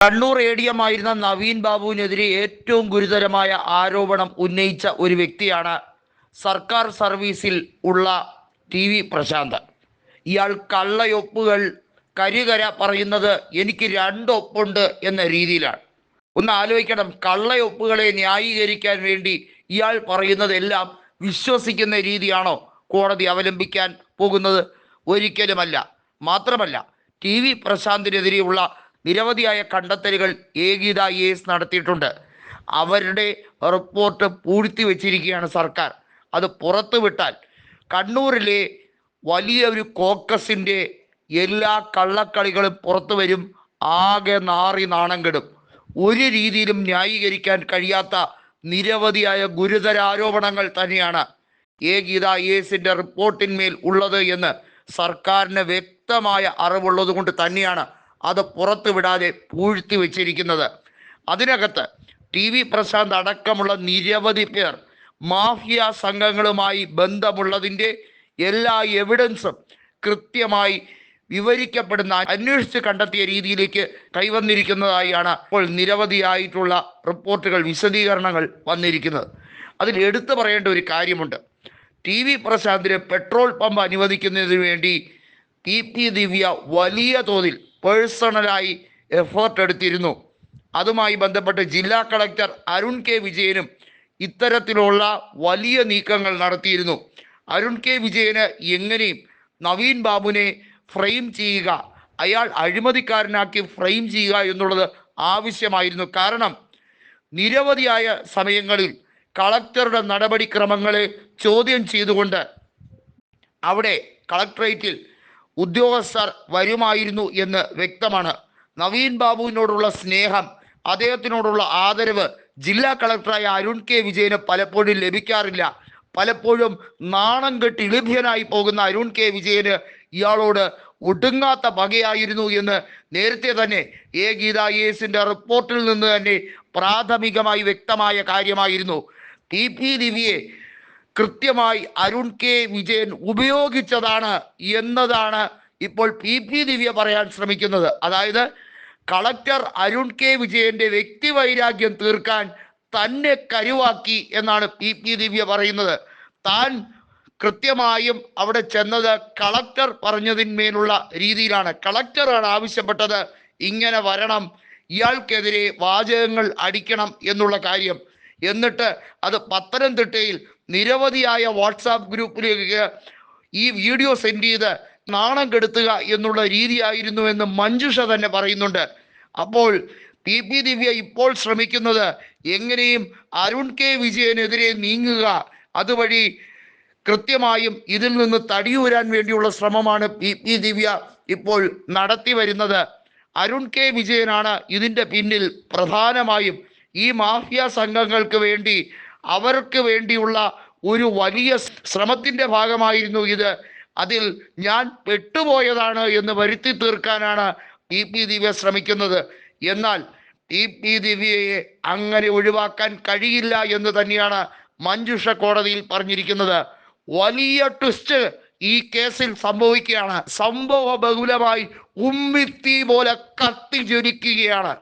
കണ്ണൂർ എ.ഡി.എം ആയിരുന്ന നവീൻ ബാബുവിനെതിരെ ഏറ്റവും ഗുരുതരമായ ആരോപണം ഉന്നയിച്ച ഒരു വ്യക്തിയാണ് സർക്കാർ സർവീസിൽ ഉള്ള ടി.വി. പ്രശാന്ത്. ഇയാൾ കള്ളയൊപ്പുകൾ കരികര പറയുന്നത് എനിക്ക് രണ്ടൊപ്പുണ്ട് എന്ന രീതിയിലാണ്. ഒന്ന് ആലോചിക്കണം, കള്ളയൊപ്പുകളെ ന്യായീകരിക്കാൻ വേണ്ടി ഇയാൾ പറയുന്നതെല്ലാം വിശ്വസിക്കുന്ന രീതിയാണോ കോടതി അവലംബിക്കാൻ പോകുന്നത്? ഒരിക്കലുമല്ല. മാത്രമല്ല, ടി.വി. പ്രശാന്തിനെതിരെയുള്ള നിരവധിയായ കണ്ടെത്തലുകൾ ഗീത IAS നടത്തിയിട്ടുണ്ട്. അവരുടെ റിപ്പോർട്ട് പൂഴ്ത്തി വെച്ചിരിക്കുകയാണ് സർക്കാർ. അത് പുറത്തുവിട്ടാൽ കണ്ണൂരിലെ വലിയ ഒരു കോക്കസിൻ്റെ എല്ലാ കള്ളക്കളികളും പുറത്തു വരും. ആകെ നാറി നാണം കെടും. ഒരു രീതിയിലും ന്യായീകരിക്കാൻ കഴിയാത്ത നിരവധിയായ ഗുരുതര ആരോപണങ്ങൾ തന്നെയാണ് ഗീത IASന്റെ റിപ്പോർട്ടിന്മേൽ ഉള്ളത് എന്ന് സർക്കാരിന് വ്യക്തമായ അറിവുള്ളത് കൊണ്ട് തന്നെയാണ് അത് പുറത്തുവിടാതെ പൂഴ്ത്തി വെച്ചിരിക്കുന്നത്. അതിനകത്ത് ടി.വി. പ്രശാന്ത് അടക്കമുള്ള നിരവധി പേർ മാഫിയ സംഘങ്ങളുമായി ബന്ധമുള്ളതിൻ്റെ എല്ലാ എവിഡൻസും കൃത്യമായി വിവരിക്കപ്പെടുന്ന, അന്വേഷിച്ച് കണ്ടെത്തിയ രീതിയിലേക്ക് കൈവന്നിരിക്കുന്നതായാണ് ഇപ്പോൾ നിരവധിയായിട്ടുള്ള റിപ്പോർട്ടുകൾ, വിശദീകരണങ്ങൾ വന്നിരിക്കുന്നത്. അതിൽ എടുത്തു പറയേണ്ട ഒരു കാര്യമുണ്ട്. ടി.വി. പ്രശാന്തിന് പെട്രോൾ പമ്പ് അനുവദിക്കുന്നതിന് വേണ്ടി PP ദിവ്യ വലിയ തോതിൽ പേഴ്സണലായി എഫേർട്ട് എടുത്തിരുന്നു. അതുമായി ബന്ധപ്പെട്ട് ജില്ലാ കളക്ടർ അരുൺ കെ വിജയനും ഇത്തരത്തിലുള്ള വലിയ നീക്കങ്ങൾ നടത്തിയിരുന്നു. അരുൺ കെ വിജയന് എങ്ങനെയും നവീൻ ബാബുവിനെ ഫ്രെയിം ചെയ്യുക, അയാൾ അഴിമതിക്കാരനാക്കി ഫ്രെയിം ചെയ്യുക എന്നുള്ളത് ആവശ്യമായിരുന്നു. കാരണം നിരവധിയായ സമയങ്ങളിൽ കളക്ടറുടെ നടപടിക്രമങ്ങളെ ചോദ്യം ചെയ്തുകൊണ്ട് അവിടെ കളക്ടറേറ്റിൽ ഉദ്യോഗസ്ഥർ വരുമായിരുന്നു എന്ന് വ്യക്തമാണ്. നവീൻ ബാബുവിനോടുള്ള സ്നേഹം, അദ്ദേഹത്തിനോടുള്ള ആദരവ് ജില്ലാ കളക്ടറായ അരുൺ കെ വിജയന് പലപ്പോഴും ലഭിക്കാറില്ല. പലപ്പോഴും നാണം കെട്ടി ലഭ്യനായി പോകുന്ന അരുൺ കെ വിജയന് ഇയാളോട് ഒടുങ്ങാത്ത പകയായിരുന്നു എന്ന് നേരത്തെ തന്നെ ഗീത IASന്റെ റിപ്പോർട്ടിൽ നിന്ന് തന്നെ പ്രാഥമികമായി വ്യക്തമായ കാര്യമായിരുന്നു. PP ദിവ്യയെ കൃത്യമായി അരുൺ കെ വിജയൻ ഉപയോഗിച്ചതാണ് എന്നതാണ് ഇപ്പോൾ PP ദിവ്യ പറയാൻ ശ്രമിക്കുന്നത്. അതായത് കളക്ടർ അരുൺ കെ വിജയന്റെ വ്യക്തിവൈരാഗ്യം തീർക്കാൻ തന്നെ കരുവാക്കി എന്നാണ് PP ദിവ്യ പറയുന്നത്. താൻ കൃത്യമായും അവിടെ ചെന്നത് കളക്ടർ പറഞ്ഞതിന്മേലുള്ള രീതിയിലാണ്. കളക്ടറാണ് ആവശ്യപ്പെട്ടത്, ഇങ്ങനെ വരണം, ഇയാൾക്കെതിരെ വാചകങ്ങൾ അടിക്കണം എന്നുള്ള കാര്യം. എന്നിട്ട് അത് പത്തനംതിട്ടയിൽ നിരവധിയായ വാട്സാപ്പ് ഗ്രൂപ്പിലേക്ക് ഈ വീഡിയോ സെൻഡ് ചെയ്ത് നാണം കെടുത്തുക എന്നുള്ള രീതിയായിരുന്നു എന്ന് മഞ്ജുഷ തന്നെ പറയുന്നുണ്ട്. അപ്പോൾ PP ദിവ്യ ഇപ്പോൾ ശ്രമിക്കുന്നത് എങ്ങനെയും അരുൺ കെ വിജയനെതിരെ നീങ്ങുക, അതുവഴി കൃത്യമായും ഇതിൽ നിന്ന് തടിയൂരാൻ വേണ്ടിയുള്ള ശ്രമമാണ് PP ദിവ്യ ഇപ്പോൾ നടത്തി വരുന്നത്. അരുൺ കെ വിജയനാണ് ഇതിൻ്റെ പിന്നിൽ പ്രധാനമായും. ഈ മാഫിയ സംഘങ്ങൾക്ക് വേണ്ടി, അവർക്ക് വേണ്ടിയുള്ള ഒരു വലിയ ശ്രമത്തിൻ്റെ ഭാഗമായിരുന്നു ഇത്. അതിൽ ഞാൻ പെട്ടുപോയതാണ് എന്ന് വരുത്തി തീർക്കാനാണ് PP ദിവ്യ ശ്രമിക്കുന്നത്. എന്നാൽ PP ദിവ്യയെ അങ്ങനെ ഒഴിവാക്കാൻ കഴിയില്ല എന്ന് തന്നെയാണ് മഞ്ജുഷ കോടതിയിൽ പറഞ്ഞിരിക്കുന്നത്. വലിയ ട്വിസ്റ്റ് ഈ കേസിൽ സംഭവിക്കുകയാണ്. സംഭവ ബഹുലമായി ഉമ്മിത്തി പോലെ കത്തിജ്വലിക്കുകയാണ്.